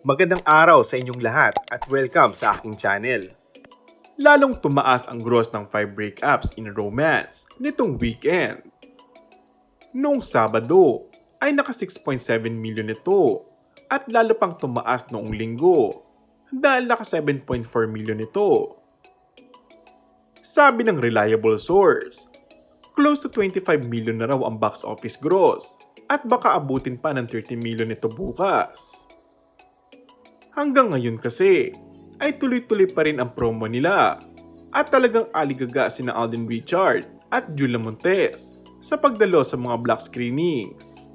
Magandang araw sa inyong lahat at welcome sa aking channel. Lalong tumaas ang gross ng 5 breakups in romance nitong weekend. Noong Sabado ay naka 6.7 million ito at lalo pang tumaas noong Linggo dahil naka 7.4 million ito. Sabi ng reliable source, close to 25 million na raw ang box office gross at baka abutin pa ng 30 million ito bukas. Hanggang ngayon kasi ay tuloy-tuloy pa rin ang promo nila at talagang aligaga sina Alden Richard at Julia Montes sa pagdalo sa mga black screenings.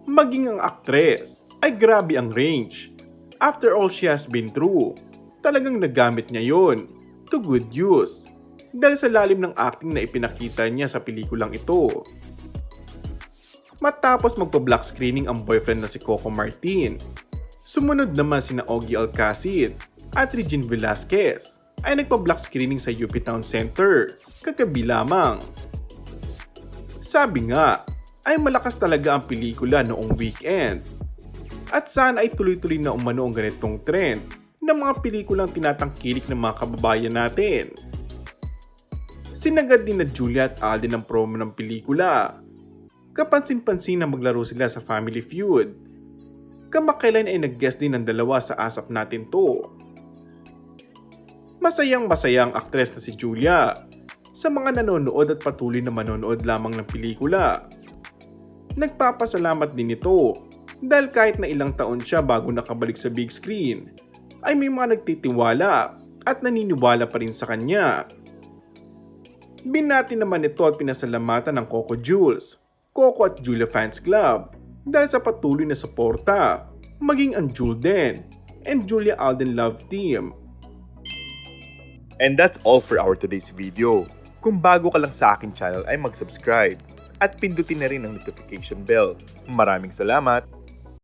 Maging ang aktres ay grabe ang range. After all she has been through, talagang nagamit niya yon to good use dahil sa lalim ng acting na ipinakita niya sa pelikulang ito. Matapos magpa-black screening ang boyfriend na si Coco Martin, sumunod naman sina Ogie Alcacid at Regine Velasquez ay nagpa-black screening sa UP Town Center kagabi lamang. Sabi nga ay malakas talaga ang pelikula noong weekend at sana ay tuloy-tuloy na umano ang ganitong trend ng mga pelikulang tinatangkilik ng mga kababayan natin. Sinagad din na Julia at Alden ang promo ng pelikula. Kapansin-pansin na maglaro sila sa Family Feud. Kamakailan ay nag-guest din ng dalawa sa Asap Natin To. Masayang-masaya ang aktres na si Julia sa mga nanonood at patuloy na manonood lamang ng pelikula. Nagpapasalamat din ito dahil kahit na ilang taon siya bago nakabalik sa big screen, ay may mga nagtitiwala at naniniwala pa rin sa kanya. Binati naman ito at pinasalamatan ng Coco Jules, Coco at Julia Fans Club dahil sa patuloy na suporta, maging ang Julden and Julia Alden Love Team. And that's all for our today's video. Kung bago ka lang sa akin channel ay mag-subscribe at pindutin na rin ang notification bell. Maraming salamat!